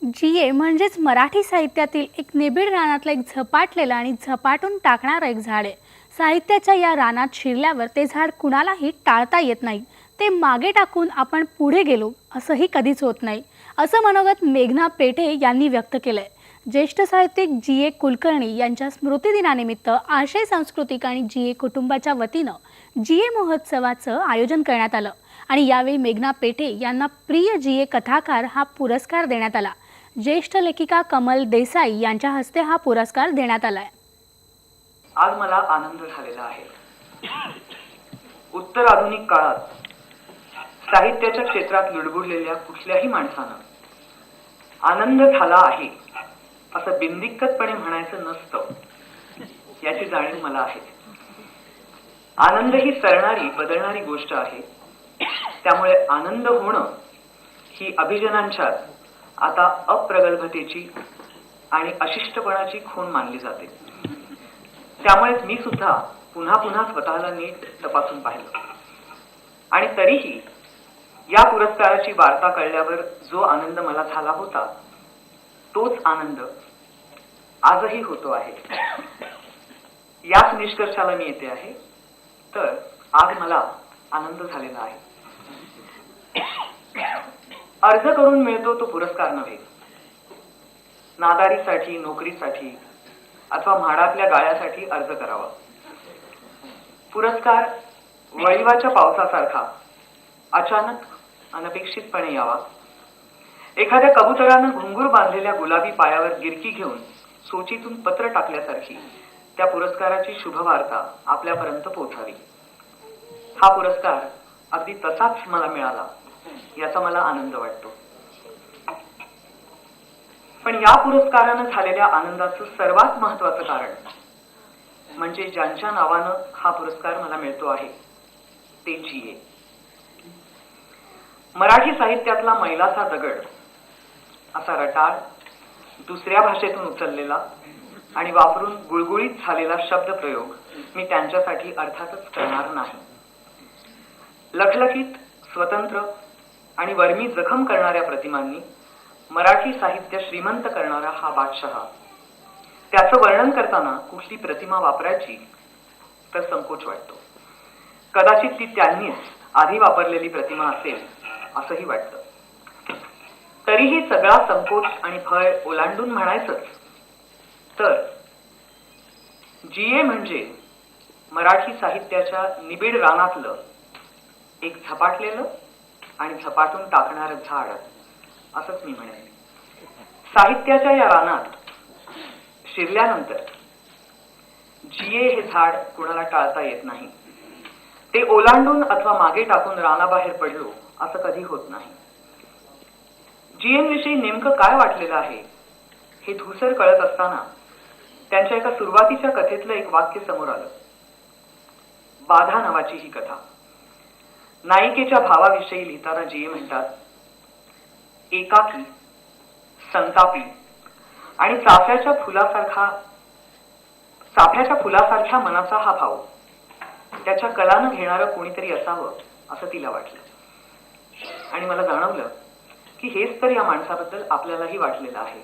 G.A.. म्हणजेच मराठी साहित्यातील एक निबिड रानातलं एक झपाटलेलं आणि झपाटून टाकणारं एक झाड आहे. साहित्याच्या या रानात शिरल्यावर ते झाड कुणालाही टाळता येत नाही. ते मागे टाकून आपण पुढे गेलो असंही कधीच होत नाही, असं मनोगत मेघना पेठे यांनी व्यक्त केलंय. ज्येष्ठ साहित्यिक जी.ए. कुलकर्णी यांच्या स्मृतिदिनानिमित्त आशय सांस्कृतिक आणि जी.ए. कुटुंबाच्या वतीनं जी.ए. महोत्सवाचं आयोजन करण्यात आलं आणि यावेळी मेघना पेठे यांना प्रिय जी.ए. कथाकार हा पुरस्कार देण्यात आला. ज्येष्ठ लेखिका कमल देसाई यांच्या हस्ते हा पुरस्कार देण्यात आलाय. आज मला आनंद झालेला आहे. उत्तर आधुनिक काळात साहित्याच्या क्षेत्रात लुडबुडलेल्या कुठल्याही माणसानं आनंद झाला आहे असं बिनदिक्कतपणे म्हणायचं नसतं, याची जाणीव मला आहे. आनंद ही सरणारी बदलणारी गोष्ट आहे. त्यामुळे आनंद होणं ही अभिजनांच्यात आता अप्रगल्भतेची आणि अशिष्टपणाची खूण मानली जाते. त्यामुळे मी सुद्धा पुन्हा पुन्हा स्वतःला नीट तपासून पाहिलं आणि तरीही या पुरस्काराची वार्ता कळल्यावर जो आनंद मला झाला होता तोच आनंद आजही होतो आहे. याच निष्कर्षाला मी येते आहे. तर आज मला आनंद झालेला आहे. अर्ज करून मिळतो तो पुरस्कार नव्हे. नादारीसाठी, नोकरीसाठी अथवा म्हाडातल्या गाळ्यासाठी अर्ज करावा. पुरस्कार वळीवाच्या पावसासारखा अचानक अनपेक्षितपणे यावा. एखाद्या कबुतरानं घुंगूर बांधलेल्या गुलाबी पायावर गिरकी घेऊन सोचीतून पत्र टाकल्यासारखी त्या पुरस्काराची शुभवार्ता आपल्यापर्यंत पोहोचावी. हा पुरस्कार अगदी तसाच मला मिळाला याचा मला आनंद वाटतो. पण या पुरस्कारानं झालेल्या आनंदाचं सर्वात महत्वाचं कारण म्हणजे ज्यांच्या नावानं हा पुरस्कार मला मिळतो आहे ते जी.ए. मराठी साहित्यातला मैलाचा दगड असा रटाळ दुसऱ्या भाषेतून उचललेला आणि वापरून गुळगुळीत झालेला शब्दप्रयोग मी त्यांच्यासाठी अर्थातच करणार नाही. लखलखीत, स्वतंत्र आणि वर्मी जखम करणाऱ्या प्रतिमांनी मराठी साहित्य श्रीमंत करणारा हा बादशहा, त्याचं वर्णन करताना कुठली प्रतिमा वापरायची तर संकोच वाटतो. कदाचित ती त्यांनीच आधी वापरलेली प्रतिमा असेल असंही वाटतं. तरीही सगळा संकोच आणि भय ओलांडून म्हणायचंच तर जी.ए. म्हणजे मराठी साहित्याच्या निबिड रानातलं एक झपाटलेलं आणि झपाटून टाकणारं झाड असंच मी म्हणेन. साहित्याच्या या रानात शिरल्यानंतर जी.ए. हे झाड कुणाला टाळता येत नाही. ते ओलांडून अथवा मागे टाकून रानाबाहेर पडलो असं कधी होत नाही. जी.एन. नेमकं काय वाटलेलं आहे हे धूसर कळत असताना त्यांच्या एका सुरुवातीच्या कथेतलं एक वाक्य समोर आलं. बाधा नावाची ही कथा. नायिकेच्या भावाविषयी लिहिताना जी.ए. म्हणतात, एकाकी, संतापी आणि चाफ्याच्या फुलासारख्या मनाचा हा भाव. त्याच्या कलानं घेणारं कोणीतरी असावं असं तिला वाटलं. आणि मला जाणवलं की हेच तर या माणसाबद्दल आपल्यालाही वाटलेलं आहे.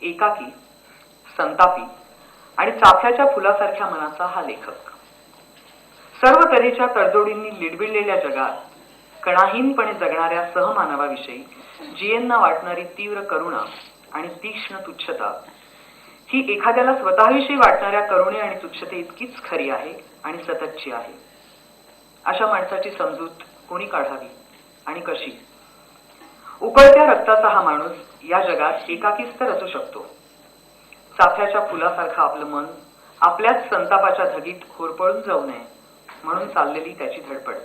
एकाकी, संतापी आणि चाफ्याच्या फुलासारख्या मनाचा हा लेखक. सर्व तऱ्हेच्या तडजोडींनी लिडबिडलेल्या जगात कणाहीनपणे जगणाऱ्या सहमानवाविषयी जी.एन.ना वाटणारी तीव्र करुणा आणि तीक्ष्ण तुच्छता ही एखाद्याला स्वतःविषयी वाटणाऱ्या करुणे आणि तुच्छते इतकीच खरी आहे आणि सततची आहे. अशा माणसाची समजूत कोणी काढावी आणि कशी? उकळत्या रक्ताचा हा माणूस या जगात एकाकीच तर असू शकतो. चाफ्याच्या फुलासारखं आपलं मन आपल्याच संतापाच्या धगीत होरपळून जाऊ नये म्हणून चाललेली त्याची धडपड.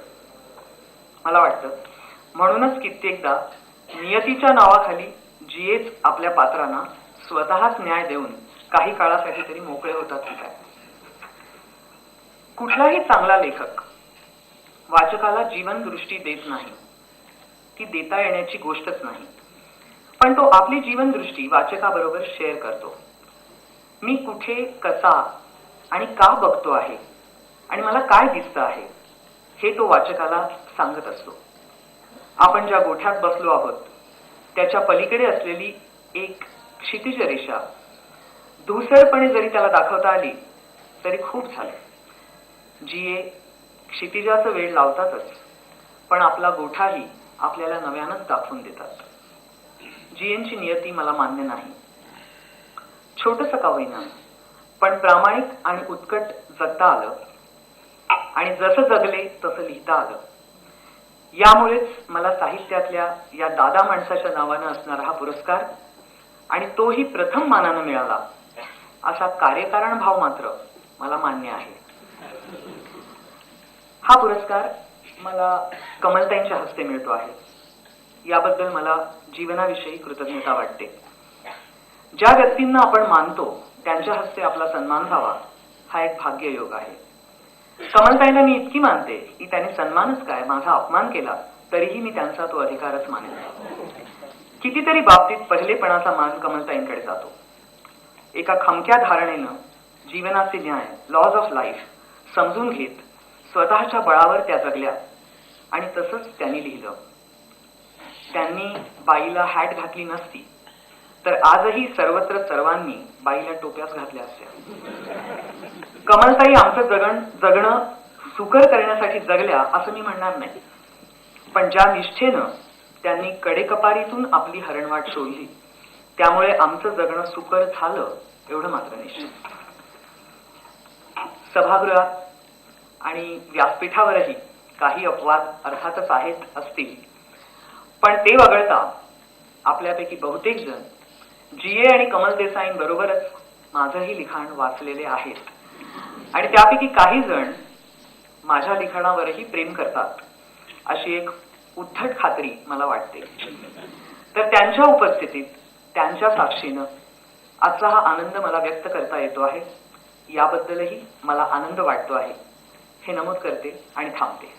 मला वाटतं म्हणूनच कित्येकदा नियतीच्या नावाखाली जी.एच आपल्या पात्रांना स्वतःच न्याय देऊन काही काळासाठी तरी मोकळे होतात की काय. कुठलाही चांगला लेखक वाचकाला जीवन दृष्टी देत नाही. ती देता येण्याची गोष्टच नाही. पण तो आपली जीवन दृष्टी वाचकाबरोबर शेअर करतो. मी कुठे, कसा आणि का बघतो आहे आणि मला काय दिसतं आहे हे तो वाचकाला सांगत असतो. आपण ज्या गोठ्यात बसलो आहोत त्याच्या पलीकडे असलेली एक क्षितिज रेषा धूसरपणे जरी त्याला दाखवता आली तरी खूप झालं. जीए क्षितिजाचं वेळ लावतातच, पण आपला गोठाही आपल्याला नव्यानंच दाखवून देतात. जीएनची नियती मला मान्य नाही. छोटंसं का होईना, पण प्रामाणिक आणि उत्कट जगता आलं आणि जसं जगले तसं लिहिता आलं. यामुळेच मला साहित्यातल्या या दादा माणसाच्या नावानं असणारा हा पुरस्कार आणि तोही प्रथम मानानं मिळाला असा कार्यकारण भाव मात्र मला मान्य आहे. हा पुरस्कार मला कमलताईंच्या हस्ते मिळतो आहे. याबद्दल मला जीवनाविषयी कृतज्ञता वाटते. ज्या व्यक्तींना आपण मानतो त्यांच्या हस्ते आपला सन्मान व्हावा हा एक भाग्ययोग आहे. कमलताईंना मी इतकी मानते की त्यांनी सन्मानच काय माझा अपमान केला तरीही मी त्यांचा तो अधिकारच मानेन. कितीतरी बाबतीत पहिलेपणाचा मान कमलताईंकडे जातो. एका खमक्या धारणेनं जीवनाचे न्याय, लॉज ऑफ लाईफ समजून घेत स्वतःच्या बळावर त्या जगल्या आणि तसंच त्यांनी लिहिलं. त्यांनी बाईला हॅट घातली नसती तर आजही सर्वत्र सर्वांनी बाईला टोप्याच घातल्या असत्या. कमलताई आमचं जगणं सुकर करण्यासाठी जगल्या असं मी म्हणणार नाही, पण ज्या निष्ठेनं त्यांनी कडेकपारीतून आपली हरणवाट शोधली त्यामुळे आमचं जगणं सुकर झालं एवढं मात्र निश्चित. सभागृहात आणि व्यासपीठावरही काही अपवाद अर्थातच आहेत असतील, पण ते वगळता आपल्यापैकी बहुतेक जण जीए आणि कमल देसाईंबरोबरच माझंही लिखाण वाचलेले आहेत आणि त्यापैकी काही जण माझ्या लिखाणावरही प्रेम करतात अशी एक उद्धट खात्री मला वाटते. तर त्यांच्या उपस्थितीत त्यांच्या साक्षीनं आजचा हा आनंद मला व्यक्त करता येतो आहे. याबद्दलही मला आनंद वाटतो आहे हे नमूद करते आणि थांबते.